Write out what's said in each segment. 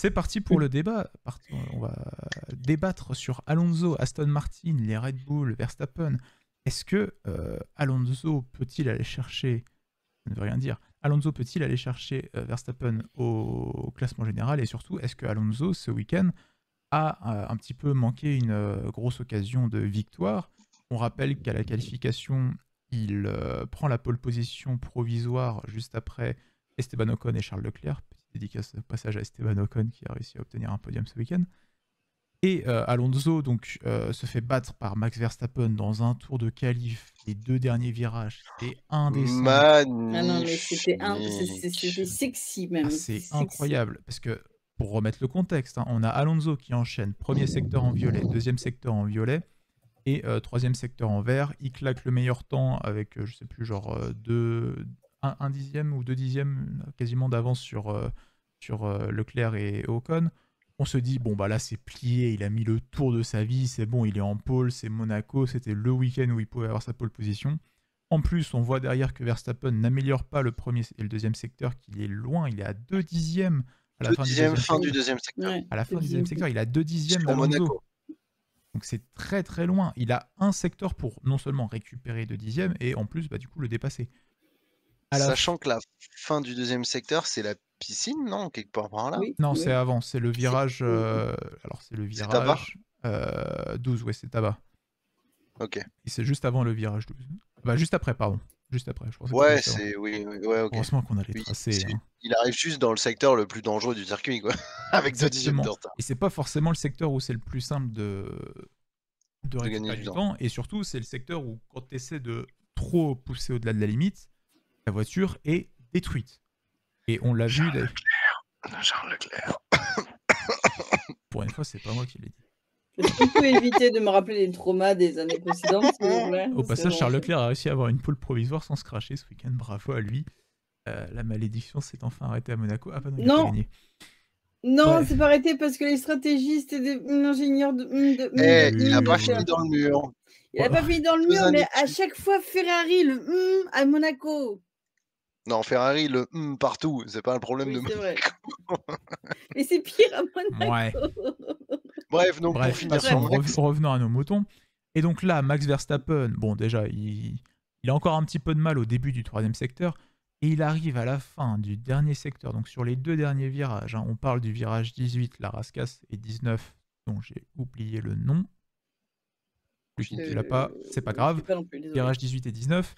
C'est parti pour le débat. On va débattre sur Alonso, Aston Martin, les Red Bull, Verstappen. Est-ce que Alonso peut-il aller chercher, ça ne veut rien dire, Alonso peut-il aller chercher Verstappen au classement général, et surtout, est-ce que Alonso, ce week-end, a un petit peu manqué une grosse occasion de victoire? On rappelle qu'à la qualification, il prend la pole position provisoire juste après Esteban Ocon et Charles Leclerc. Petite dédicace au passage à Esteban Ocon qui a réussi à obtenir un podium ce week-end. Et Alonso donc, se fait battre par Max Verstappen dans un tour de qualif. Les deux derniers virages, c'est indécent. Ah non, mais c'était sexy Ah, même. c'est Sexy. incroyable, parce que pour remettre le contexte, hein, on a Alonso qui enchaîne premier secteur en violet, deuxième secteur en violet, et troisième secteur en vert. Il claque le meilleur temps avec, je sais plus, genre un dixième ou 2 dixièmes quasiment d'avance sur Leclerc et Ocon. On se dit, bon, bah là, c'est plié, il a mis le tour de sa vie, c'est bon, il est en pole, c'est Monaco, c'était le week-end où il pouvait avoir sa pole position. En plus, on voit derrière que Verstappen n'améliore pas le premier et le deuxième secteur, qu'il est loin, il est à 2 dixièmes à la fin du deuxième fin du secteur. deuxième secteur. Ouais, À la fin du deuxième secteur, il a 2 dixièmes Sur d'Alonso. Monaco. Donc c'est très très loin. Il a un secteur pour non seulement récupérer 2 dixièmes, et en plus, bah, du coup, le dépasser. Sachant que la fin du deuxième secteur, c'est la piscine, non? Quelque part par là? Oui, Non, oui. c'est avant, c'est le virage. Alors, c'est le virage 12, ouais, c'est tabac. Ok. Et c'est juste avant le virage 12. Bah, juste après, pardon. Juste après. Je pensais que Ouais, c'était juste avant. c'est. Oui, ouais, ok. Heureusement qu'on a les Oui, tracés. Hein. il arrive juste dans le secteur le plus dangereux du circuit, quoi. Avec 2 dixièmes de Exactement. retard. Et c'est pas forcément le secteur où c'est le plus simple de gagner récupérer du du temps. temps. Et surtout, c'est le secteur où, quand tu essaies de trop pousser au-delà de la limite, la voiture est détruite. Et on l'a vu. Charles Leclerc. Pour une fois, c'est pas moi qui l'ai dit. Est-ce qu'on peut éviter de me rappeler les traumas des années précédentes, s'il vous plaît? Au passage, Charles Leclerc a réussi à avoir une pole provisoire sans se cracher ce week-end. Bravo à lui. La malédiction s'est enfin arrêtée à Monaco. Ah, bah non, il a pas gagné. Non, Bref. c'est pas arrêté parce que les stratégistes et des ingénieurs il a pas fini dans le mur. Il a pas fini dans le mur, mais à chaque fois, Ferrari, à Monaco. Non, Ferrari, le partout, c'est pas un problème de C'est vrai. Monaco. Et c'est pire à Monaco. Ouais. Bref, donc pour finir sur revenons à nos moutons. Et donc là, Max Verstappen, bon, déjà, il a encore un petit peu de mal au début du troisième secteur. Et il arrive à la fin du dernier secteur, donc sur les deux derniers virages. Hein, on parle du virage 18, la Rascasse, et 19, dont j'ai oublié le nom. Tu l'as pas, c'est pas grave. Virage 18 et 19.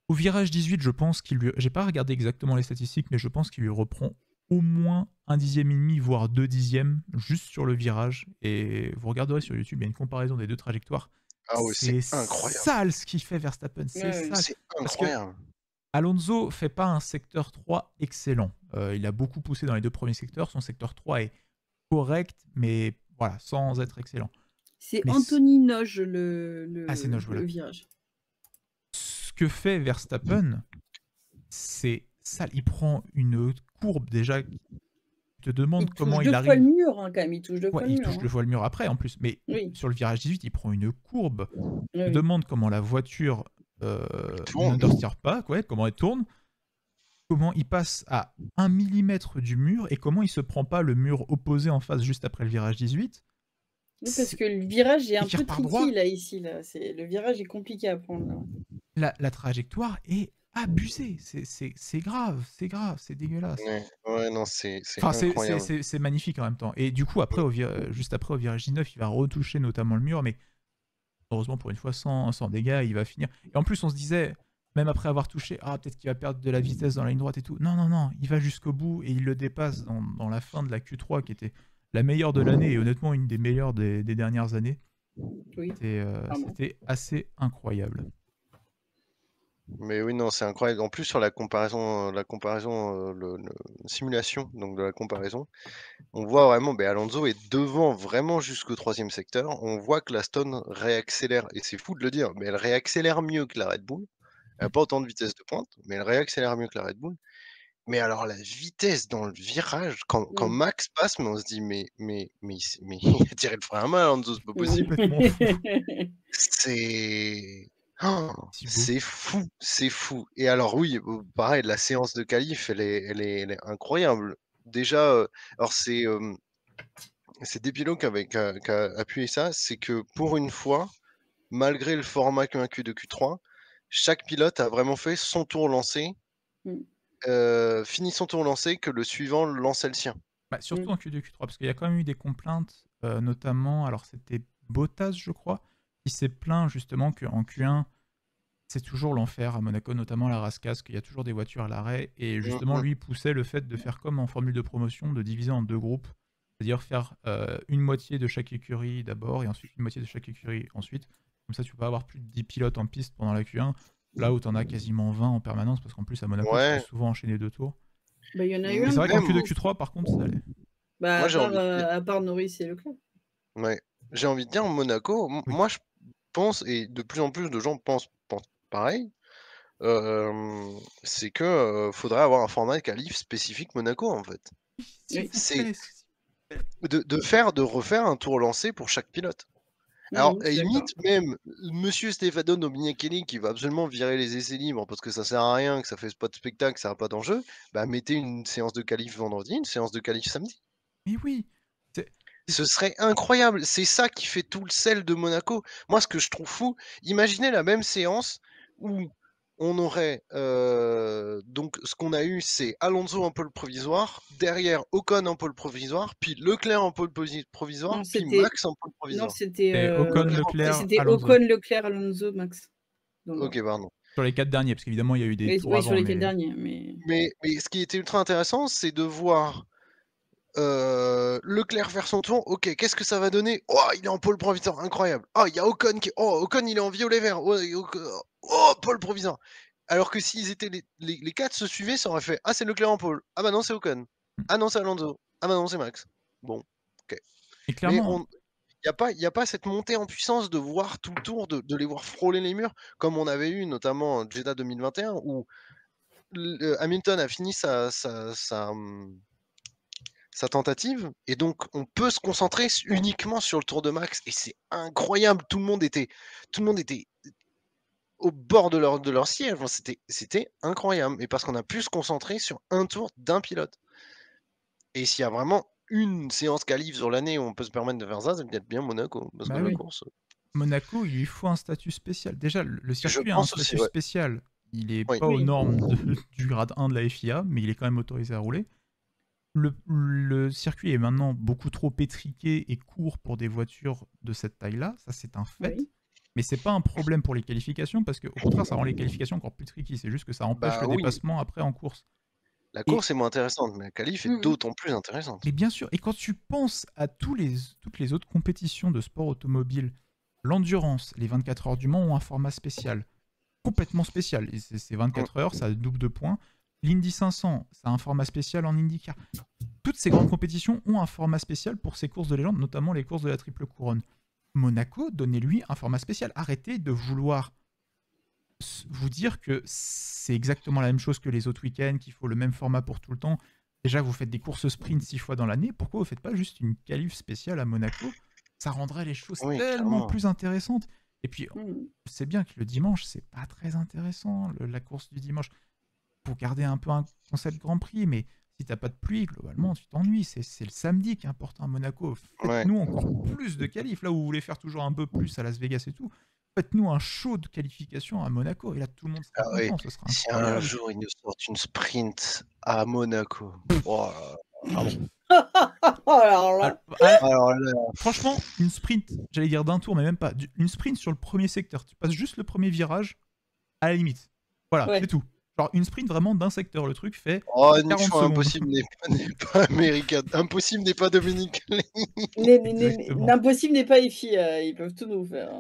Au virage 18, je pense qu'il lui... J'ai pas regardé exactement les statistiques, mais je pense qu'il lui reprend au moins 1 dixième et demi, voire 2 dixièmes, juste sur le virage. Et vous regarderez sur YouTube, il y a une comparaison des deux trajectoires. Ah ouais, c'est incroyable. Sale ce qu'il fait Verstappen, c'est sale. C'est incroyable. Alonso fait pas un secteur 3 excellent. Il a beaucoup poussé dans les deux premiers secteurs. Son secteur 3 est correct, mais voilà, sans être excellent. C'est Anthony Noge le Noge, voilà. virage. Ce que fait Verstappen, c'est sale. Il prend une courbe déjà. Tu te demandes comment il arrive. Il touche 2 fois le mur, hein, quand même. Il touche 2 fois le mur. Il touche 2 fois le mur après, en plus. Mais sur le virage 18, il prend une courbe. Tu te demandes comment la voiture n'understeer pas, comment elle tourne. Comment il passe à 1 millimètre du mur et comment il se prend pas le mur opposé en face juste après le virage 18. Oui, parce que le virage est un peu tricky là, ici. Là. Le virage est compliqué à prendre. Là. La trajectoire est abusée. C'est grave, c'est dégueulasse. Ouais, non, c'est incroyable. C'est magnifique en même temps. Et du coup, après, juste après, au virage 19, il va retoucher notamment le mur, mais heureusement, pour une fois, sans dégâts, il va finir. Et en plus, on se disait... Même après avoir touché, peut-être qu'il va perdre de la vitesse dans la ligne droite et tout. Non, il va jusqu'au bout et il le dépasse dans la fin de la Q3 qui était la meilleure de l'année et honnêtement une des meilleures des dernières années. Oui. C'était assez incroyable. Mais oui, non, c'est incroyable. En plus, sur la comparaison, simulation donc de la comparaison, on voit vraiment, Alonso est devant vraiment jusqu'au troisième secteur. On voit que la Stone réaccélère, et c'est fou de le dire, mais elle réaccélère mieux que la Red Bull. Elle n'a pas autant de vitesse de pointe, mais elle réaccélère mieux que la Red Bull. Mais alors la vitesse dans le virage, quand Max passe, mais on se dit mais il a tiré le frein à main, Alonso, c'est pas possible. C'est fou. Et alors oui, pareil, la séance de qualif, elle est incroyable. déjà, alors c'est Depilo qui a appuyé ça, c'est que pour une fois, malgré le format Q1, Q2, Q3, chaque pilote a vraiment fait son tour lancé, fini son tour lancé, que le suivant lançait le sien. Bah, surtout en Q2, Q3, parce qu'il y a quand même eu des complaintes, notamment, alors c'était Bottas, je crois, qui s'est plaint justement qu'en Q1, c'est toujours l'enfer à Monaco, notamment à la Rascasse, qu'il y a toujours des voitures à l'arrêt, et justement, lui poussait le fait de faire comme en formule de promotion, de diviser en 2 groupes, c'est-à-dire faire une moitié de chaque écurie d'abord, et ensuite une moitié de chaque écurie ensuite. Comme ça, tu peux pas avoir plus de 10 pilotes en piste pendant la Q1, là où tu en as quasiment 20 en permanence, parce qu'en plus, à Monaco, tu peux Ouais. souvent enchaîner 2 tours. Bah, il y en a eu Et un c'est vrai qu'en moment. Q2, Q3, par contre, ça allait. Bah, Moi, j'ai envie de dire. à part Norris et Leclerc. Ouais. J'ai envie de dire, Monaco, Oui. moi je pense, et de plus en plus de gens pensent pareil, c'est que faudrait avoir un format de qualif spécifique Monaco en fait. S'il vous C'est plaît, de refaire un tour lancé pour chaque pilote. Alors, à la limite, même Monsieur Stefano Dominichelli qui va absolument virer les essais libres parce que ça sert à rien, que ça fait pas de spectacle, ça n'a pas d'enjeu, bah mettez une séance de qualif vendredi, une séance de qualif samedi. Mais oui, Ce serait incroyable, c'est ça qui fait tout le sel de Monaco. Moi, ce que je trouve fou, imaginez la même séance où on aurait donc ce qu'on a eu, c'est Alonso en pôle provisoire, derrière Ocon en pôle provisoire, puis Leclerc en pôle provisoire, Non, puis c'était Max en pôle non, provisoire. c'était Ocon, Leclerc, c'était Alonso. Ocon, Leclerc, Alonso, Max. Ok, pardon. Sur les 4 derniers, parce qu'évidemment, il y a eu des tours Oui, avant. sur les 4 derniers. Mais ce qui était ultra intéressant, c'est de voir Leclerc faire son tour. Ok, qu'est-ce que ça va donner? Oh, il est en pôle provisoire, incroyable. Oh, il y a Ocon qui. Oh, Ocon, il est en violet vert. Oh, pôle provisoire. Alors que s'ils étaient les 4 se suivaient, ça aurait fait ah, c'est Leclerc en pôle. Ah bah non, c'est Ocon. Ah non, c'est Alonso. Ah bah non, c'est Max. Bon, ok. Et Mais clairement, il n'y a pas cette montée en puissance de voir tout le tour, de les voir frôler les murs, comme on avait eu notamment en Jeddah 2021, où Hamilton a fini sa tentative, et donc on peut se concentrer uniquement sur le tour de Max, et c'est incroyable, tout le monde était au bord de leur siège, enfin, c'était incroyable, et parce qu'on a pu se concentrer sur un tour d'un pilote. Et s'il y a vraiment une séance qualif sur l'année où on peut se permettre de faire ça, c'est peut-être bien Monaco, parce que la course... Monaco, il lui faut un statut spécial. Déjà, le circuit a un statut aussi, spécial. Il n'est Oui. pas aux normes du grade 1 de la FIA, mais il est quand même autorisé à rouler. Le circuit est maintenant beaucoup trop étriqué et court pour des voitures de cette taille-là, ça c'est un fait. Oui. Mais c'est pas un problème pour les qualifications, parce qu'au contraire, ça rend les qualifications encore plus tricky. C'est juste que ça empêche le dépassement après en course. La course est moins intéressante, mais la qualif est d'autant plus intéressante. Mais bien sûr, et quand tu penses à toutes les autres compétitions de sport automobile, l'endurance, les 24 heures du Mans ont un format spécial, complètement spécial. Et c'est 24 heures, ça double de points. L'Indy 500, ça a un format spécial en IndyCar. Toutes ces grandes compétitions ont un format spécial pour ces courses de légende, notamment les courses de la triple couronne. Monaco, donnez-lui un format spécial. Arrêtez de vouloir vous dire que c'est exactement la même chose que les autres week-ends, qu'il faut le même format pour tout le temps. Déjà, vous faites des courses sprint 6 fois dans l'année. Pourquoi vous ne faites pas juste une qualif spéciale à Monaco? Ça rendrait les choses tellement plus intéressantes. Et puis, c'est bien que le dimanche, c'est pas très intéressant, la course du dimanche. Pour garder un peu un concept Grand Prix, mais si t'as pas de pluie, globalement, tu t'ennuies. C'est le samedi qui est important à Monaco. Faites-nous encore plus de qualifs. Là où vous voulez faire toujours un peu plus à Las Vegas et tout, faites-nous un show de qualification à Monaco. Et là, tout le monde sera content. Ce sera si incroyable. un jour ils nous sortent une sprint à Monaco. Oh pardon. Alors là. Franchement, une sprint, j'allais dire d'un tour, mais même pas. Une sprint sur le premier secteur. Tu passes juste le premier virage, à la limite. Voilà, c'est tout. Genre une sprint vraiment d'un secteur. Le truc fait 40 secondes. Impossible n'est pas américain. Impossible n'est pas dominicain. L'impossible n'est pas FIA. Ils peuvent tout nous faire.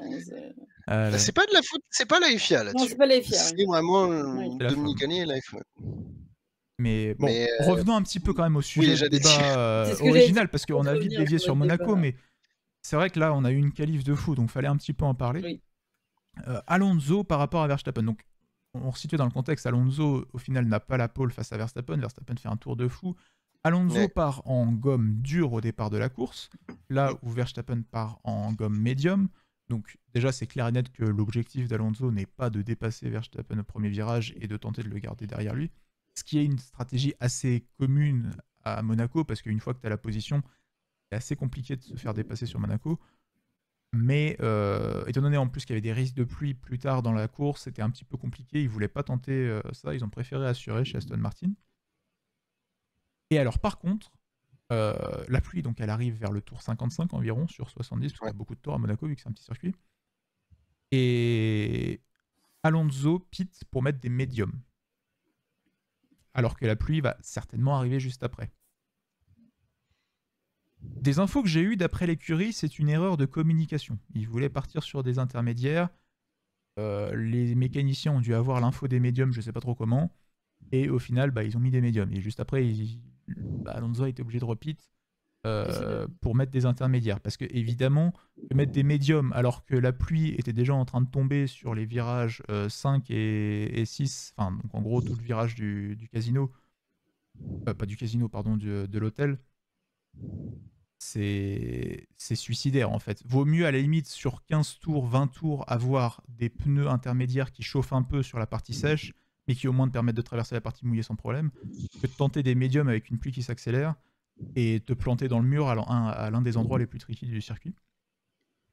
C'est pas de la faute, c'est pas la FIA là-dessus. Non, c'est pas la FIA. C'est vraiment Dominicain et la FIA. Mais bon, revenons un petit peu quand même au sujet oui, débat original, parce qu'on a vite dévié sur Monaco, mais c'est vrai que là, on a eu une qualif de fou, donc fallait un petit peu en parler. Oui. Alonso par rapport à Verstappen. Donc, on resitue dans le contexte, Alonso, au final, n'a pas la pole face à Verstappen. Verstappen fait un tour de fou. Alonso part en gomme dure au départ de la course, là où Verstappen part en gomme médium. Donc déjà, c'est clair et net que l'objectif d'Alonso n'est pas de dépasser Verstappen au premier virage et de tenter de le garder derrière lui. Ce qui est une stratégie assez commune à Monaco, parce qu'une fois que tu as la position, c'est assez compliqué de se faire dépasser sur Monaco. Mais étant donné en plus qu'il y avait des risques de pluie plus tard dans la course, c'était un petit peu compliqué. Ils ne voulaient pas tenter ça. Ils ont préféré assurer chez Aston Martin. Et alors, par contre, la pluie, donc, elle arrive vers le tour 55 environ, sur 70, parce qu'il y a beaucoup de tours à Monaco, vu que c'est un petit circuit. Et Alonso pit pour mettre des médiums. Alors que la pluie va certainement arriver juste après. Des infos que j'ai eues d'après l'écurie, c'est une erreur de communication. Ils voulaient partir sur des intermédiaires. Les mécaniciens ont dû avoir l'info des médiums, je sais pas trop comment. Et au final, ils ont mis des médiums. Et juste après, Alonso a été obligé de repeat pour mettre des intermédiaires. Parce que, évidemment, mettre des médiums alors que la pluie était déjà en train de tomber sur les virages 5 et 6, enfin, donc en gros, tout le virage du casino, pas du casino, pardon, de l'hôtel, c'est suicidaire en fait. Vaut mieux à la limite sur 15 tours, 20 tours, avoir des pneus intermédiaires qui chauffent un peu sur la partie sèche, mais qui au moins te permettent de traverser la partie mouillée sans problème, que de tenter des médiums avec une pluie qui s'accélère et te planter dans le mur à l'un des endroits les plus tricky du circuit.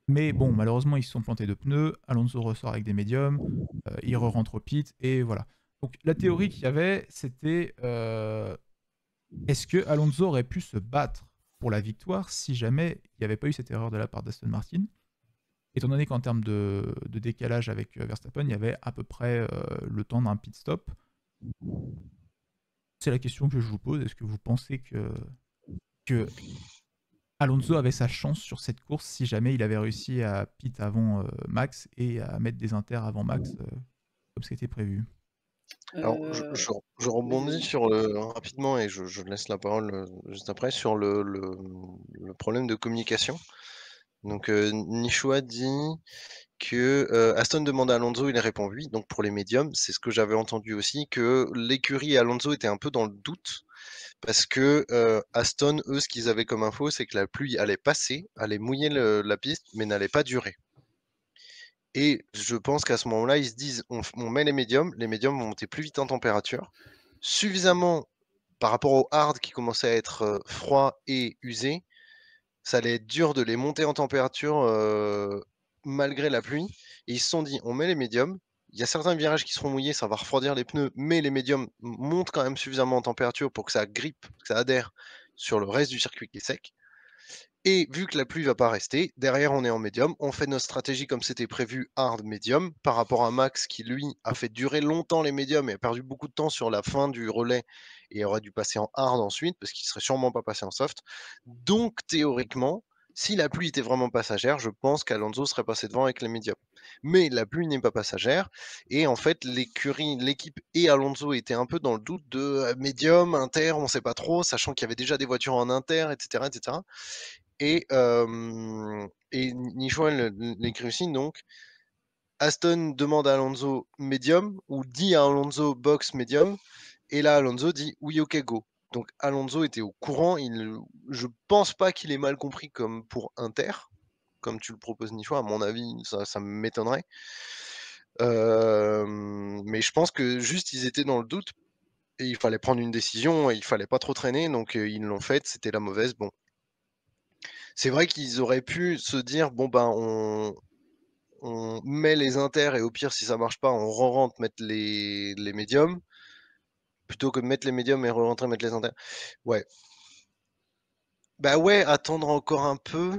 Mais bon, malheureusement, ils se sont plantés de pneus, Alonso ressort avec des médiums, il re-rentre au pit, et voilà. Donc la théorie qu'il y avait, c'était est-ce que Alonso aurait pu se battre pour la victoire si jamais il n'y avait pas eu cette erreur de la part d'Aston Martin, étant donné qu'en termes de décalage avec Verstappen, il y avait à peu près le temps d'un pit stop. C'est la question que je vous pose. Est-ce que vous pensez que Alonso avait sa chance sur cette course si jamais il avait réussi à pit avant Max et à mettre des inters avant Max comme c'était prévu? Alors, je rebondis sur rapidement et je laisse la parole juste après sur le problème de communication. Donc, Nishua dit que Aston demande à Alonso, il répond oui. Donc, pour les médiums, c'est ce que j'avais entendu aussi, que l'écurie et Alonso étaient un peu dans le doute parce que Aston, eux, ce qu'ils avaient comme info, c'est que la pluie allait passer, allait mouiller la piste, mais n'allait pas durer. Et je pense qu'à ce moment-là, ils se disent, on met les médiums vont monter plus vite en température, suffisamment par rapport au hard qui commençait à être froid et usé, ça allait être dur de les monter en température malgré la pluie. Et ils se sont dit, on met les médiums, il y a certains virages qui seront mouillés, ça va refroidir les pneus, mais les médiums montent quand même suffisamment en température pour que ça grippe, que ça adhère sur le reste du circuit qui est sec. Et vu que la pluie va pas rester, derrière on est en médium, on fait notre stratégie comme c'était prévu, hard médium, par rapport à Max qui lui a fait durer longtemps les médiums et a perdu beaucoup de temps sur la fin du relais et aurait dû passer en hard ensuite parce qu'il serait sûrement pas passé en soft. Donc théoriquement, si la pluie était vraiment passagère, je pense qu'Alonso serait passé devant avec les médiums. Mais la pluie n'est pas passagère et en fait l'écurie, l'équipe et Alonso étaient un peu dans le doute de médium, inter, on sait pas trop, sachant qu'il y avait déjà des voitures en inter, etc., etc. Et Nishwa l'écrit aussi, donc Aston demande à Alonso médium ou dit à Alonso box médium, et là Alonso dit oui, ok, go. Donc Alonso était au courant, je pense pas qu'il ait mal compris comme pour Inter, comme tu le proposes Nishwa, à mon avis ça m'étonnerait. Mais je pense que juste ils étaient dans le doute et il fallait prendre une décision et il fallait pas trop traîner, donc ils l'ont faite, c'était la mauvaise, bon. C'est vrai qu'ils auraient pu se dire bon ben on met les inters et au pire si ça marche pas on re-rentre mettre les médiums plutôt que de mettre les médiums et re-rentrer mettre les inters. Ouais. Bah ouais, attendre encore un peu.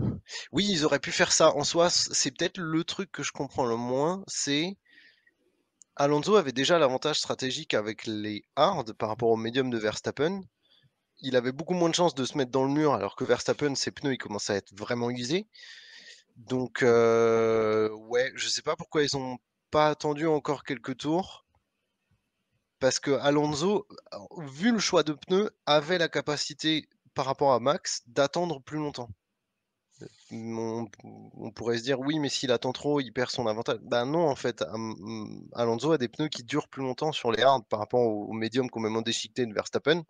Oui, ils auraient pu faire ça. En soi, c'est peut-être le truc que je comprends le moins, c'est Alonso avait déjà l'avantage stratégique avec les hards par rapport aux médiums de Verstappen. Il avait beaucoup moins de chances de se mettre dans le mur alors que Verstappen, ses pneus, ils commençaient à être vraiment usés. Donc, ouais, je sais pas pourquoi ils ont pas attendu encore quelques tours. Parce que Alonso, vu le choix de pneus, avait la capacité, par rapport à Max, d'attendre plus longtemps. On pourrait se dire, oui, mais s'il attend trop, il perd son avantage. Ben non, en fait, Alonso a des pneus qui durent plus longtemps sur les hards par rapport aux médiums complètement déchiquetés de Verstappen.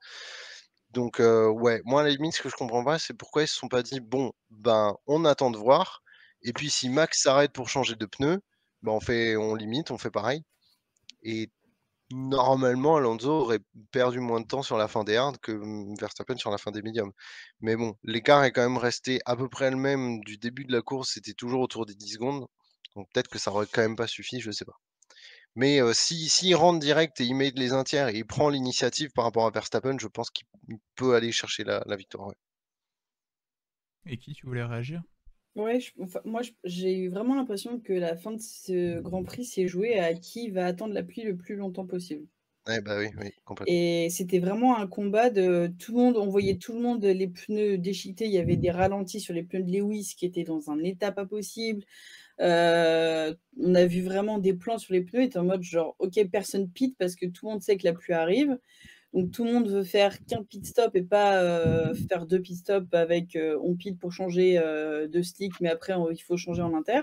Donc, ouais, moi, à la limite, ce que je comprends pas, c'est pourquoi ils se sont pas dit, bon, ben, on attend de voir. Et puis, si Max s'arrête pour changer de pneus, ben, on limite, on fait pareil. Et Normalement, Alonso aurait perdu moins de temps sur la fin des hards que Verstappen sur la fin des médiums. Mais bon, l'écart est quand même resté à peu près le même du début de la course, c'était toujours autour des 10 secondes. Donc peut-être que ça aurait quand même pas suffi, je sais pas. Mais s'il rentre direct et il met les 1/3 et il prend l'initiative par rapport à Verstappen, je pense qu'il peut aller chercher la victoire. Ouais. Et qui tu voulais réagir? Ouais, moi j'ai eu vraiment l'impression que la fin de ce Grand Prix s'est jouée à qui va attendre la pluie le plus longtemps possible. Ouais, bah oui, complètement. Et c'était vraiment un combat de tout le monde, on voyait tout le monde, les pneus déchiquetés, il y avait des ralentis sur les pneus de Lewis qui étaient dans un état pas possible. On a vu vraiment des plans sur les pneus, et en mode genre: «OK, personne pit parce que tout le monde sait que la pluie arrive». Donc tout le monde veut faire qu'un pit stop et pas, faire 2 pit stops avec, on pit pour changer, de slick, mais après il faut changer en inter.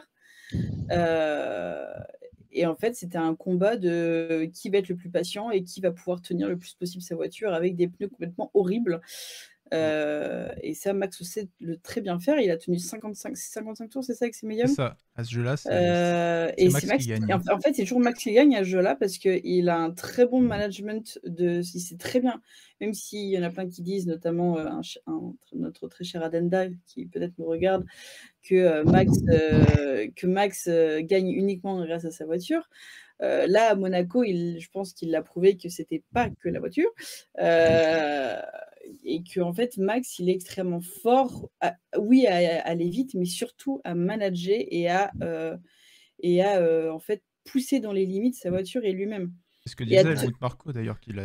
Et en fait, c'était un combat de qui va être le plus patient et qui va pouvoir tenir le plus possible sa voiture avec des pneus complètement horribles. Et ça, Max sait le très bien faire. Il a tenu 55 tours, c'est ça, avec ses C'est médiums? ça, à ce jeu-là, c'est Et c'est Max qui Max gagne. et en fait, c'est toujours Max qui gagne à ce jeu-là parce qu'il a un très bon management il sait très bien, même s'il y en a plein qui disent, notamment, notre très cher Adenda, qui peut-être nous regarde, que Max gagne uniquement grâce à sa voiture. Là, à Monaco, je pense qu'il a prouvé que c'était pas que la voiture. Et qu'en fait, Max, il est extrêmement fort à aller vite, mais surtout à manager et à en fait, pousser dans les limites sa voiture et lui-même. C'est ce que Et à disait te Helmut Marko d'ailleurs, qu'il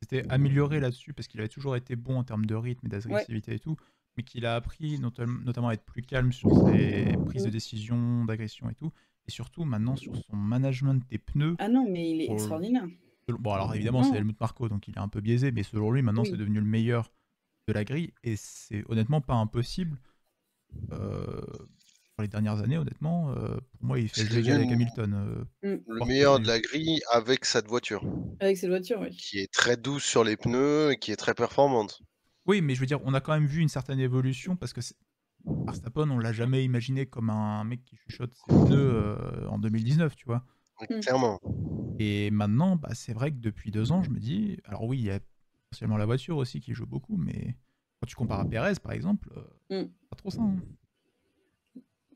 s'était amélioré là-dessus parce qu'il avait toujours été bon en termes de rythme et ouais. d'agressivité et tout, mais qu'il a appris notamment à être plus calme sur ses prises de décision, d'agression et tout, et surtout maintenant sur son management des pneus. Ah non, mais il est Pour extraordinaire. Bon, alors évidemment, c'est Non, Helmut Marko, donc il est un peu biaisé, mais selon lui, maintenant, c'est oui. devenu le meilleur de la grille, et c'est honnêtement pas impossible. Pour les dernières années, honnêtement, pour moi, il fait le C'est jeu égal avec devenu Hamilton. le meilleur de la grille avec cette voiture. Avec cette voiture, oui. Qui est très douce sur les pneus et qui est très performante. Oui, mais je veux dire, on a quand même vu une certaine évolution parce que Verstappen, on l'a jamais imaginé comme un mec qui chuchote ses pneus en 2019, tu vois. Clairement. Et maintenant, bah, c'est vrai que depuis 2 ans, je me dis, alors oui, il y a potentiellement la voiture aussi qui joue beaucoup, mais quand tu compares à Perez, par exemple, pas trop ça. Hein.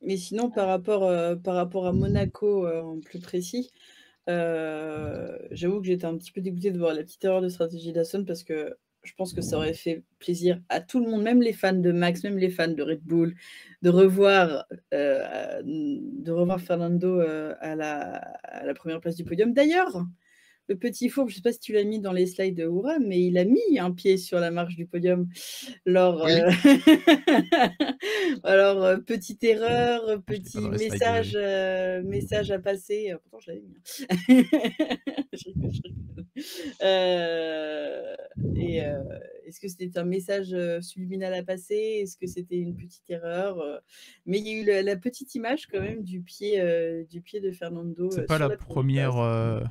Mais sinon, par rapport à Monaco, en plus précis, j'avoue que j'étais un petit peu dégoûtée de voir la petite erreur de stratégie d'Aston parce que je pense que ça aurait fait plaisir à tout le monde, même les fans de Max, même les fans de Red Bull, de revoir Fernando, à la première place du podium. D'ailleurs, le petit fourbe, je ne sais pas si tu l'as mis dans les slides de Oura, mais il a mis un pied sur la marche du podium. Alors, Oui. alors petite erreur, Je l'ai pas petit dans les slides, message à passer. Pourtant, je l'avais mis. Je rigole. Est-ce que c'était un message subliminal à passer? Est-ce que c'était une petite erreur? Mais il y a eu la petite image quand même du pied de Fernando C'est pas sur la la première première place.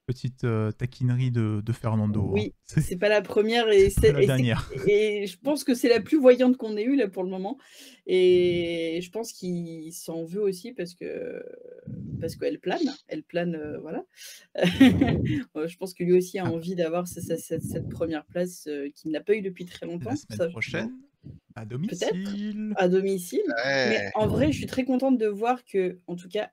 petite taquinerie de Fernando. Hein. Oui, c'est pas la première c'est pas la dernière. et je pense que c'est la plus voyante qu'on ait eue là pour le moment, et je pense qu'il s'en veut aussi parce qu'elle plane, voilà. Je pense que lui aussi a Ah, envie d'avoir cette première place, qu'il n'a pas eu depuis très la longtemps, semaine ça prochaine, à peut-être, domicile. à domicile. Mais Ouais. en vrai, je suis très contente de voir que, en tout cas,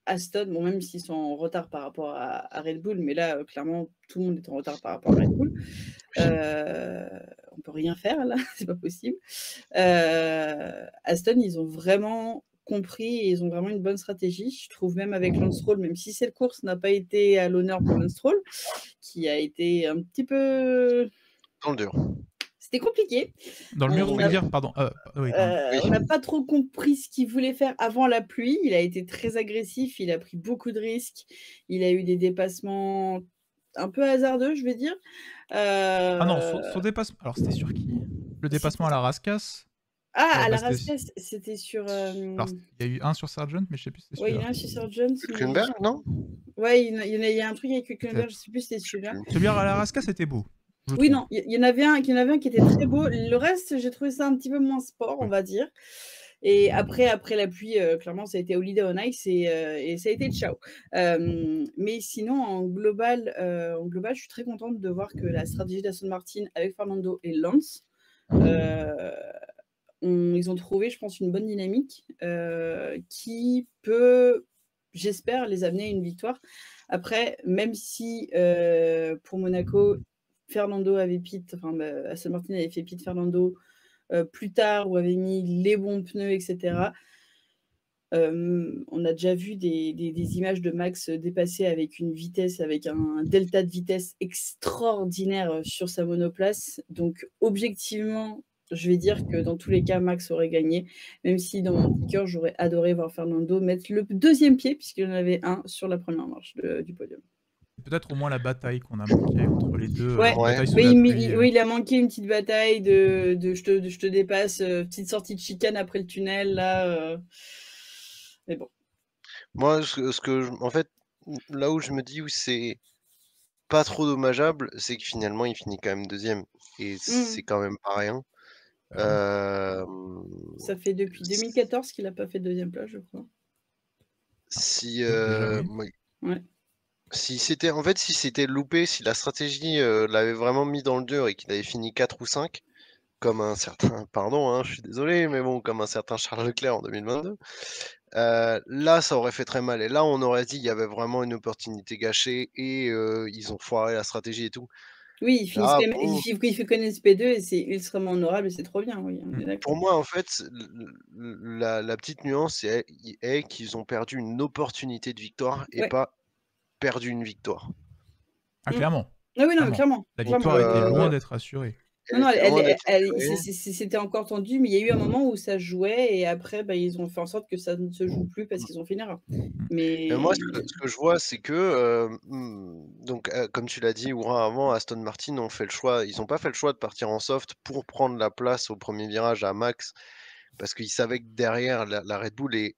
Aston, bon, même s'ils sont en retard par rapport à Red Bull, mais là, clairement, tout le monde est en retard par rapport à Red Bull. On peut rien faire là, c'est pas possible. Aston, ils ont vraiment compris et ils ont vraiment une bonne stratégie. Je trouve même avec Lance Stroll, même si cette course n'a pas été à l'honneur pour Lance Stroll, qui a été un petit peu... Dans le dur. C'était compliqué. Dans le mur, tu veux dire? Pardon. Oui, dans le mur. Oui. On n'a pas trop compris ce qu'il voulait faire avant la pluie. Il a été très agressif, il a pris beaucoup de risques. Il a eu des dépassements un peu hasardeux, je vais dire. Ah non, son dépassement. Alors, c'était sur qui? Le dépassement à la Rascasse? À la C'était- Rascasse, c'était sur... Alors, il y a eu un sur Sargent, mais je sais plus si c'était Ouais, il y en celui-là. a un sur Sargent. Hülkenberg, non? Ouais, il y a un truc avec Hülkenberg, je sais plus si c'était celui-là. Celui-là à la Rascasse, c'était beau. Oui, non, il y en avait un qui était très beau. Le reste, j'ai trouvé ça un petit peu moins sport, on va dire. Et après la pluie, clairement, ça a été Holiday on Ice et ça a été ciao. Mais sinon, en global, je suis très contente de voir que la stratégie d'Aston Martin avec Fernando et Lance, ils ont trouvé, je pense, une bonne dynamique qui peut, j'espère, les amener à une victoire. Après, même si pour Monaco, Fernando avait Aston Martin avait fait pit Fernando plus tard ou avait mis les bons pneus, etc. On a déjà vu des images de Max dépasser avec une vitesse, avec un delta de vitesse extraordinaire sur sa monoplace. Donc, objectivement, je vais dire que dans tous les cas, Max aurait gagné, même si dans mon petit cœur, j'aurais adoré voir Fernando mettre le deuxième pied, puisqu'il en avait un sur la première marche du podium. Peut-être au moins la bataille qu'on a manqué entre les deux. Ouais, Bataille sous oui, la pluie. oui, il a manqué une petite bataille de je te dépasse, petite sortie de chicane après le tunnel, là. Mais bon. Moi, en fait, là où je me dis où c'est pas trop dommageable, c'est que finalement, il finit quand même deuxième. Et c'est quand même pas rien. Ça fait depuis 2014 qu'il n'a pas fait deuxième place, je crois. Si, Déjà, oui. Ouais. si c'était loupé, si la stratégie l'avait vraiment mis dans le dur et qu'il avait fini 4 ou 5, comme un certain, pardon, hein, je suis désolé, mais bon, comme un certain Charles Leclerc en 2022, là, ça aurait fait très mal. Et là, on aurait dit qu'il y avait vraiment une opportunité gâchée et ils ont foiré la stratégie et tout. Oui, il Là, fait bon, connaître P2 et c'est extrêmement honorable et c'est trop bien, oui, on est pour d'accord. moi, en fait, la petite nuance est qu'ils ont perdu une opportunité de victoire et Ouais. pas perdu une victoire. Ah, clairement. Ah oui, non, mais clairement. La clairement. victoire était loin d'être assurée. Non, non, était loin d'être assurée. c'était encore tendu, mais il y a eu un moment où ça jouait et après, bah, ils ont fait en sorte que ça ne se joue plus parce qu'ils ont fait une erreur. Mais Mais moi, ce que je vois, c'est que, donc, comme tu l'as dit, Oura, avant, Aston Martin ont fait le choix. Ils n'ont pas fait le choix de partir en soft pour prendre la place au premier virage à Max, parce qu'ils savaient que derrière, la Red Bull est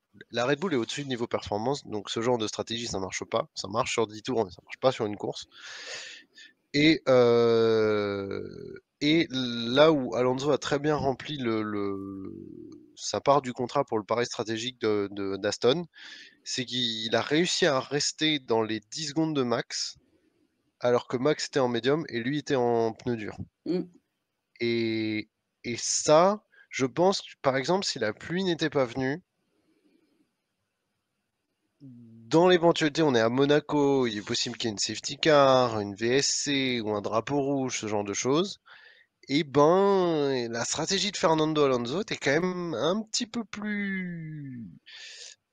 au-dessus de niveau performance. Donc, ce genre de stratégie, ça marche pas. Ça marche sur 10 tours, mais ça marche pas sur une course. Et là où Alonso a très bien rempli sa part du contrat pour le pari stratégique d'Aston, c'est qu'il a réussi à rester dans les 10 secondes de Max, alors que Max était en médium et lui était en pneu dur. Et ça, je pense que, par exemple, si la pluie n'était pas venue, dans l'éventualité, on est à Monaco, il est possible qu'il y ait une safety car, une VSC ou un drapeau rouge, ce genre de choses. Et ben, la stratégie de Fernando Alonso était quand même un petit peu plus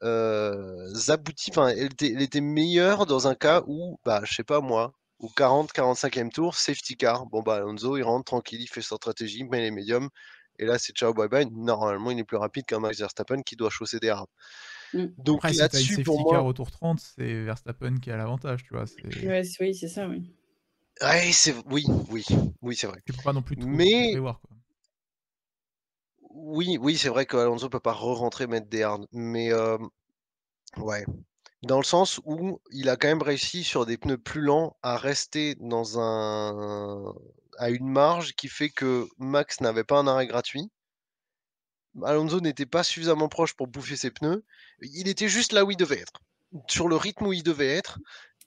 aboutie. Enfin, elle était meilleure dans un cas où, bah, je sais pas moi, au 40-45e tour, safety car. Bon, bah, Alonso, il rentre tranquille, il fait sa stratégie, il met les médiums. Et là, c'est ciao, bye bye. Normalement, il est plus rapide qu'un Max Verstappen qui doit chausser des rames. Donc Après, si tu as une là-dessus, pour safety car moi. au tour 30, c'est Verstappen qui a l'avantage, tu vois. ouais, oui, c'est ça, oui. Ouais, oui, c'est vrai. Tu peux pas non plus tout Mais prévoir, quoi. oui, c'est vrai qu'Alonso peut pas re-rentrer mettre des hards. Mais ouais. Dans le sens où il a quand même réussi sur des pneus plus lents à rester à une marge qui fait que Max n'avait pas un arrêt gratuit. Alonso n'était pas suffisamment proche pour bouffer ses pneus. Il était juste là où il devait être. Sur le rythme où il devait être.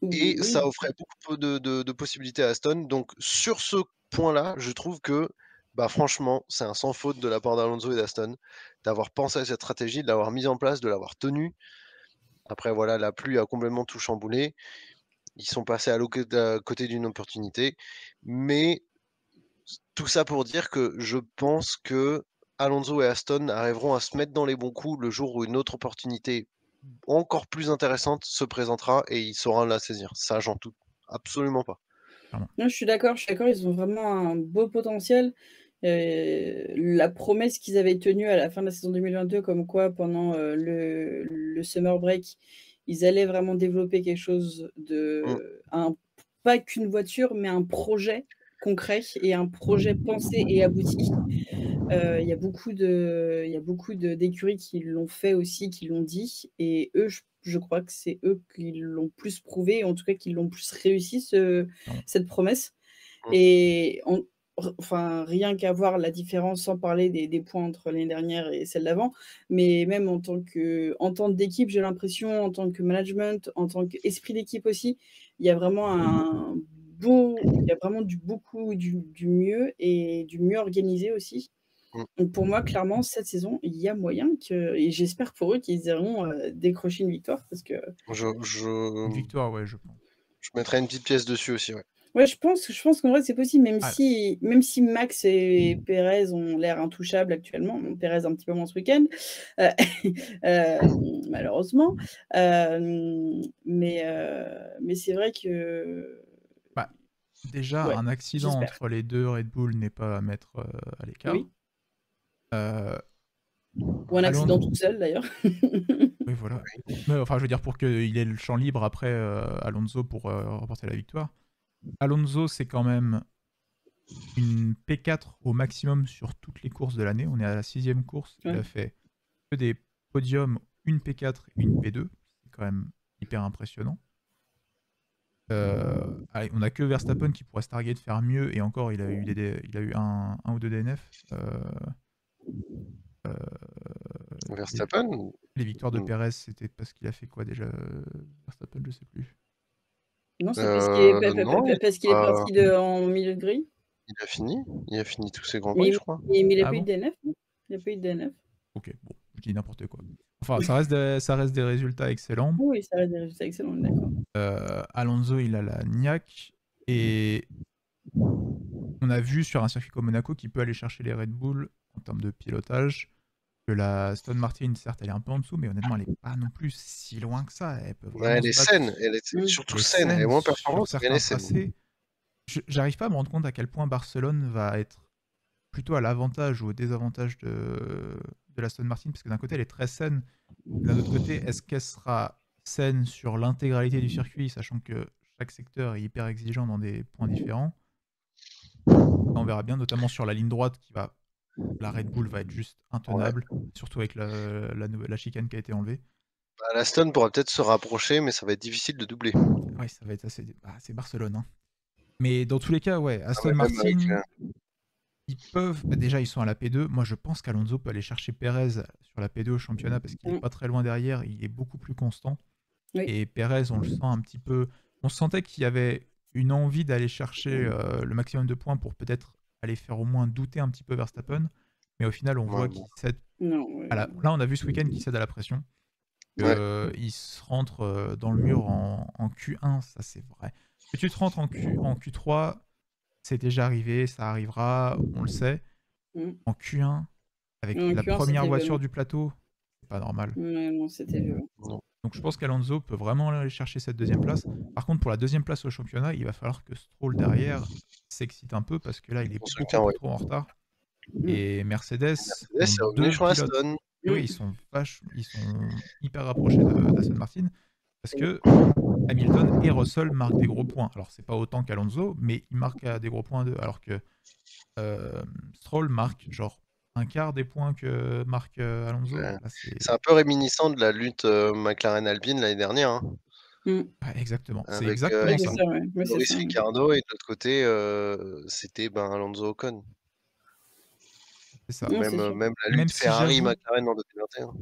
Et Oui. ça offrait beaucoup de possibilités à Aston. Donc sur ce point-là, je trouve que bah, franchement, c'est un sans faute de la part d'Alonso et d'Aston d'avoir pensé à cette stratégie, de l'avoir mise en place, de l'avoir tenue. Après, voilà, la pluie a complètement tout chamboulé. Ils sont passés à côté d'une opportunité. Mais tout ça pour dire que je pense que Alonso et Aston arriveront à se mettre dans les bons coups le jour où une autre opportunité encore plus intéressante se présentera et ils sauront la saisir. Ça, j'en doute absolument pas. Non, je suis d'accord, ils ont vraiment un beau potentiel. La promesse qu'ils avaient tenue à la fin de la saison 2022, comme quoi pendant le summer break, ils allaient vraiment développer quelque chose pas qu'une voiture, mais un projet concret et un projet pensé et abouti. Il y a beaucoup d'écuries qui l'ont fait aussi, qui l'ont dit. Et eux, je crois que c'est eux qui l'ont plus prouvé, en tout cas qui l'ont plus réussi, cette promesse. Et enfin, rien qu'à voir la différence, sans parler des points entre l'année dernière et celle d'avant, mais même en tant qu'entente d'équipe, j'ai l'impression, en tant que management, en tant qu'esprit d'équipe aussi, il y a vraiment il y a vraiment du mieux et du mieux organisé aussi. Mmh. Donc pour moi, clairement, cette saison, il y a moyen et j'espère pour eux qu'ils iront décrocher une victoire parce que Une victoire, ouais, je pense. je mettrais une petite pièce dessus aussi, ouais. ouais, je pense qu'en vrai, c'est possible, Ah, même si Max et Pérez ont l'air intouchables actuellement. Bon, Pérez un petit peu moins ce week-end, heu, malheureusement. Mais c'est vrai que bah, déjà, ouais, un accident j'espère. entre les deux Red Bull n'est pas à mettre à l'écart. Oui, Euh, ou un accident Alon- tout seul d'ailleurs. Oui, voilà. Mais, enfin, je veux dire, pour qu'il ait le champ libre après Alonso pour remporter la victoire. Alonso, c'est quand même une P4 au maximum sur toutes les courses de l'année. On est à la 6e course. Il Ouais. a fait que des podiums, une P4 et une P2. C'est quand même hyper impressionnant. Allez, on n'a que Verstappen qui pourrait se targuer de faire mieux. Et encore, il a eu un ou deux DNF. Euh, les, Verstappen? les victoires de Mmh. Perez, c'était parce qu'il a fait quoi déjà Verstappen, je sais plus. Non, c'est parce qu'il est Non, parce qu'il est parti en milieu de grille. il a fini tous ses grands prix, Mais je crois. mais il a Ah pas eu de bon? DNF, non? Il a pas eu de DNF. Ok, bon, je dis n'importe quoi. Enfin, ça reste des résultats excellents. Oui, ça reste des résultats excellents, on est d'accord. Alonso, il a la niaque. Et on a vu sur un circuit comme Monaco qu'il peut aller chercher les Red Bull en termes de pilotage. Que la Aston Martin, certes, elle est un peu en dessous, mais honnêtement, elle n'est pas non plus si loin que ça. Elle peut Ouais, vraiment elle se est battre. saine, elle est Mmh. surtout Elle est saine, elle est saine moins sur performante, mais elle certains est saine. tracés. J'arrive pas à me rendre compte à quel point Barcelone va être plutôt à l'avantage ou au désavantage de l'Aston Martin, parce que d'un côté, elle est très saine. D'un autre côté, est-ce qu'elle sera saine sur l'intégralité du circuit, sachant que chaque secteur est hyper exigeant dans des points différents? On verra bien, notamment sur la ligne droite, la Red Bull va être juste Ouais. intenable, surtout avec la chicane qui a été enlevée. Bah, l'Aston pourra peut-être se rapprocher, mais ça va être difficile de doubler. Ouais, ça va être assez. C'est Barcelone, hein. Mais dans tous les cas, ouais, Ah, Aston mais même avec, Martin, ils peuvent. Déjà, ils sont à la P2. Moi, je pense qu'Alonso peut aller chercher Perez sur la P2 au championnat parce qu'il est Mmh. pas très loin derrière. Il est beaucoup plus constant. Oui. Et Perez, on le sent un petit peu. On sentait qu'il y avait une envie d'aller chercher le maximum de points pour peut-être aller faire au moins douter un petit peu Verstappen. Mais au final, on voit ouais, qu'il bon. cède. Non, ouais. Là, on a vu ce week-end qu'il cède à la pression. Ouais. Il se rentre dans le mur en Q1, ça c'est vrai. Que tu te rentres en Q3, c'est déjà arrivé, ça arrivera, on le sait. Mmh. En Q1, avec En la Q1, première c'était voiture violent. du plateau, c'est pas normal. Ouais, non, c'était violent. Non. Donc je pense qu'Alonso peut vraiment aller chercher cette deuxième place. Par contre, pour la deuxième place au championnat, il va falloir que Stroll derrière s'excite un peu parce que là, il est Pour ce beaucoup cas, ouais. trop en retard. Mmh. Et Mercedes Mercedes ont est revenu deux sur pilotes. Aston. Et oui, Mmh. ils sont hyper rapprochés d'Aston Martin parce que Hamilton et Russell marquent des gros points. Alors, c'est pas autant qu'Alonso, mais ils marquent des gros points d'eux. Alors que Stroll marque genre un quart des points que marque Alonso. Ouais. Là, c'est C'est un peu réminiscent de la lutte McLaren-Alpine l'année dernière, hein, Mmh. ouais, exactement. C'est avec exactement Ouais, c'est ça. ça, ouais. Ouais, c'est Norris ça, ouais. Ricciardo et de l'autre côté, c'était Alonso Ocon. C'est ça. Non, c'est sûr. Même la Même lutte si j'avoue, Ferrari-McLaren en 2021.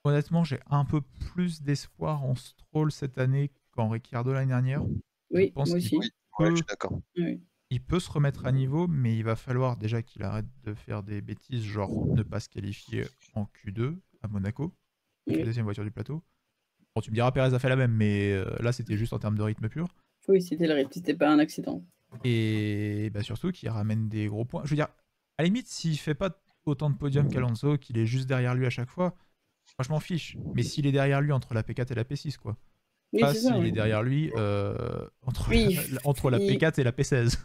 honnêtement, j'ai un peu plus d'espoir en Stroll cette année qu'en Ricciardo l'année dernière. Je Oui, pense moi qu'il aussi. Oui, ouais, je peut suis d'accord. Oui. il peut se remettre à niveau, mais il va falloir déjà qu'il arrête de faire des bêtises, genre ne pas se qualifier en Q2 à Monaco, avec la Oui. deuxième voiture du plateau. Bon, tu me diras, Perez a fait la même, mais là, c'était juste en termes de rythme pur. Oui, c'était le rythme, c'était pas un accident. Et bah, surtout qu'il ramène des gros points. Je veux dire, à la limite, s'il fait pas autant de podiums qu'Alonso, qu'il est juste derrière lui à chaque fois, moi je m'en fiche. Mais s'il est derrière lui entre la P4 et la P6, quoi. Oui, Pas c'est ça, s'il est oui. derrière lui Oui, entre la il P4 et la P16.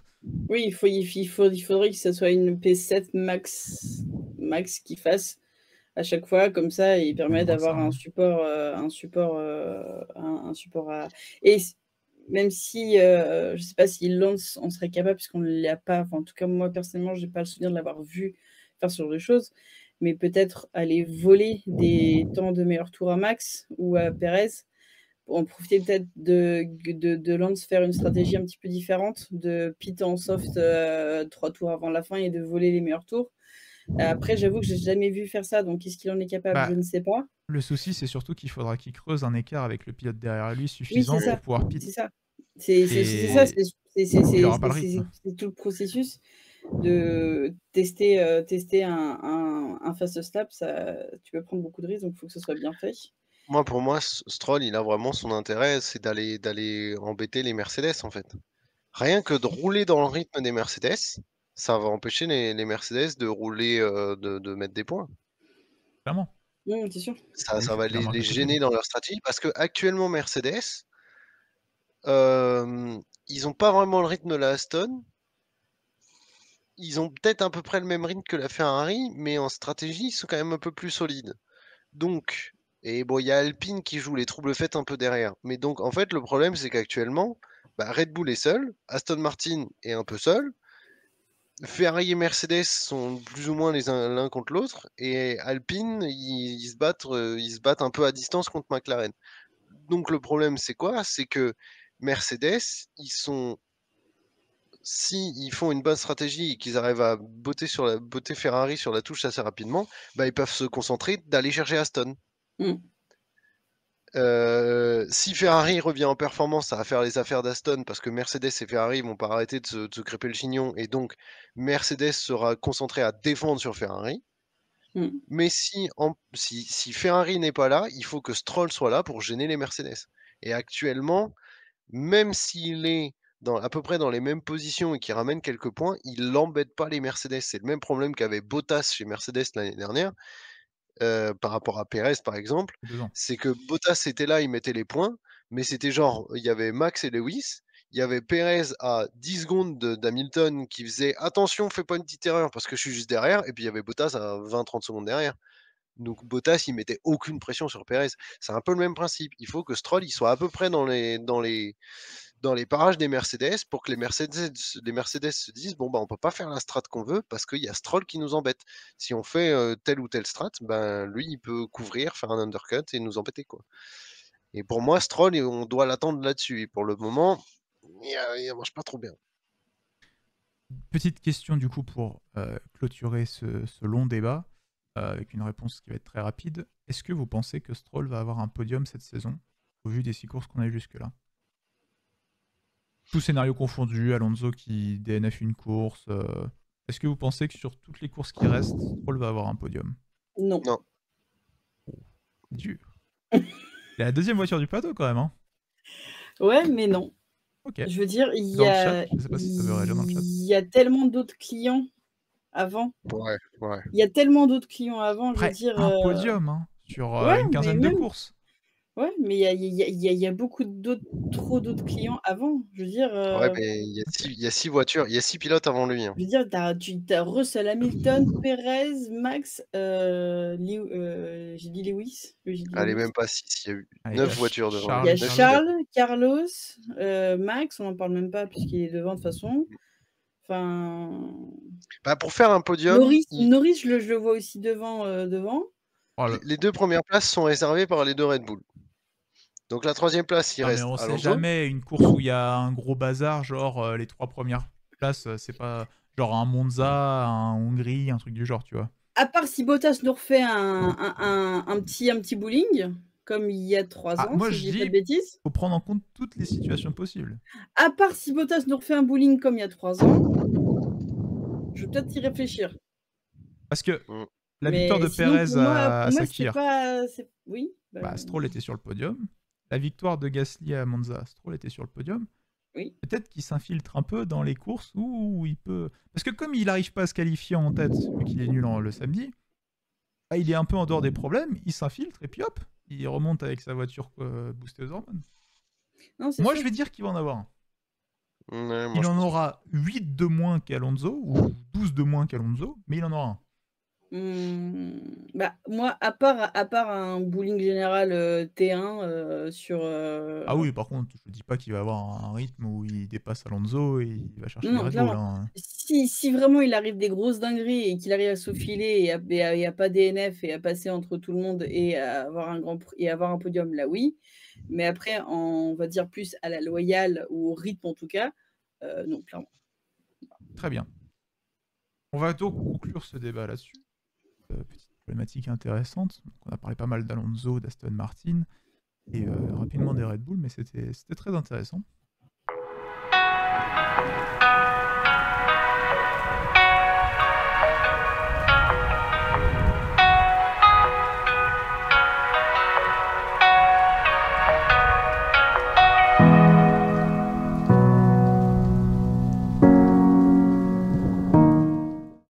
oui, il faudrait que ça soit une P7 max qu'il fasse à chaque fois, comme ça, il Même permet moins que ça, d'avoir hein. un support à et même si, je sais pas s'il lance, on serait capable puisqu'on ne l'a pas, enfin, en tout cas, moi, personnellement, j'ai pas le souvenir de l'avoir vu faire ce genre de choses, mais peut-être aller voler des temps de meilleurs tours à Max ou à Pérez en profiter peut-être de Lance faire une stratégie un petit peu différente, de pit en soft 3 tours avant la fin et de voler les meilleurs tours. Après, j'avoue que j'ai jamais vu faire ça, donc est-ce qu'il en est capable? Je Bah, ne sais pas. le souci, c'est surtout qu'il faudra qu'il creuse un écart avec le pilote derrière lui Oui, suffisant c'est ça, pour pouvoir pit. c'est ça. C'est ça, Et il aura pas le rythme. c'est tout le processus de tester, tester un fast lap, ça tu peux prendre beaucoup de risques, donc il faut que ce soit bien fait. Moi, pour moi, Stroll, il a vraiment son intérêt, c'est d'aller embêter les Mercedes, en fait. Rien que de rouler dans le rythme des Mercedes, ça va empêcher les Mercedes de rouler, de mettre des points. Clairement. C'est sûr. Ça C'est va la marque les possible. gêner dans leur stratégie parce qu'actuellement, Mercedes, ils ont pas vraiment le rythme de la Aston. Ils ont peut-être à peu près le même rythme que la Ferrari, mais en stratégie, ils sont quand même un peu plus solides. Donc, et bon, il y a Alpine qui joue les troubles faits un peu derrière. Mais donc, en fait, le problème, c'est qu'actuellement, Red Bull est seul, Aston Martin est un peu seul, Ferrari et Mercedes sont plus ou moins l'un contre l'autre, et Alpine, ils se battent un peu à distance contre McLaren. Donc, le problème, c'est quoi? C'est que Mercedes, si ils font une bonne stratégie et qu'ils arrivent à botter Ferrari sur la touche assez rapidement, ils peuvent se concentrer d'aller chercher Aston. Mmh. Si Ferrari revient en performance, ça va faire les affaires d'Aston parce que Mercedes et Ferrari vont pas arrêter de se crêper le chignon et donc Mercedes sera concentré à défendre sur Ferrari. Mmh. Mais si Ferrari n'est pas là, il faut que Stroll soit là pour gêner les Mercedes. Et actuellement, même s'il est à peu près dans les mêmes positions et qu'il ramène quelques points, il n'embête pas les Mercedes. C'est le même problème qu'avait Bottas chez Mercedes l'année dernière. Par rapport à Pérez, par exemple, 2 ans. c'est que Bottas était là, il mettait les points, mais c'était genre, il y avait Max et Lewis, il y avait Pérez à 10 secondes d'Hamilton qui faisait attention, fais pas une petite erreur parce que je suis juste derrière, et puis il y avait Bottas à 20-30 secondes derrière. Donc Bottas, il mettait aucune pression sur Pérez. C'est un peu le même principe. Il faut que Stroll, il soit à peu près dans les parages des Mercedes pour que les Mercedes se disent bon on peut pas faire la strat qu'on veut parce qu'il y a Stroll qui nous embête. Si on fait telle ou telle strat, lui il peut couvrir, faire un undercut et nous embêter quoi. Et pour moi Stroll, on doit l'attendre là-dessus. Et pour le moment, il marche pas trop bien. Petite question du coup pour clôturer ce long débat, avec une réponse qui va être très rapide. Est-ce que vous pensez que Stroll va avoir un podium cette saison, au vu des 6 courses qu'on a eues jusque-là? Tout scénario confondu, Alonso qui DNF une course. Est-ce que vous pensez que sur toutes les courses qui restent, Stroll va avoir un podium? Non. Non. Dur. Il a la deuxième voiture du plateau quand même, hein. Ouais, mais non. Ok. Je veux dire, il y Dans le a chat, je sais pas si ça veut réagir dans le chat. il y a tellement d'autres clients avant. Ouais. Il y a tellement d'autres clients avant, je veux Après, dire, un podium hein, sur ouais, une mais quinzaine de même courses. ouais, mais il y a beaucoup trop d'autres clients avant. Je veux dire, Ouais, mais il y a 6 voitures, il y a 6 pilotes avant lui. Hein. je veux dire, tu as Russell, Hamilton, Perez, Max, j'ai dit Lewis? Oui, j'ai dit Allez, Lewis. même pas 6, il y a eu Allez, 9 t'as voitures devant Il y a lui. 9 Charles. pilotes. Carlos, Max, on n'en parle même pas puisqu'il est devant de toute façon. Enfin, Pour faire un podium, Norris, je le vois aussi devant. Oh, les 2 premières places sont réservées par les 2 Red Bull. Donc la 3e place, il non, mais reste on sait Alonso. jamais une course où il y a un gros bazar, genre les 3 premières places, c'est pas genre un Monza, un Hongrie, un truc du genre, tu vois. À part si Bottas nous refait un petit bowling, comme il y a 3 ans, moi si je je dis pas de dis, bêtises. faut prendre en compte toutes les situations possibles. À part si Bottas nous refait un bowling comme il y a 3 ans, je vais peut-être y réfléchir. Parce que la Mais victoire de sinon, Pérez à c'est Sakir, pas... Oui Stroll était sur le podium. La victoire de Gasly à Monza, Stroll était sur le podium. Oui. Peut-être qu'il s'infiltre un peu dans les courses où il peut... Parce que comme il n'arrive pas à se qualifier en tête, vu qu'il est nul le samedi, il est un peu en dehors des problèmes, il s'infiltre et puis hop, il remonte avec sa voiture boostée aux hormones. Non, Moi, sûr. je vais dire qu'il va en avoir un. Ouais, il en aura 8 de moins qu'Alonso, ou 12 de moins qu'Alonso, mais il en aura un. Bah, moi, à part un bowling général, T1, sur, Ah oui, par contre, je dis pas qu'il va avoir un rythme où il dépasse Alonso et il va chercher non, les non, Red Bull, clairement. hein. Si vraiment il arrive des grosses dingueries et qu'il arrive à se faufiler et à pas DNF et à passer entre tout le monde et à avoir un grand pr et avoir un podium, là oui. Mais après on va dire plus à la loyale ou au rythme en tout cas, non, clairement. Très bien. On va donc conclure ce débat là-dessus. Petite problématique intéressante. Donc, on a parlé pas mal d'Alonso, d'Aston Martin et rapidement des Red Bull, mais c'était très intéressant.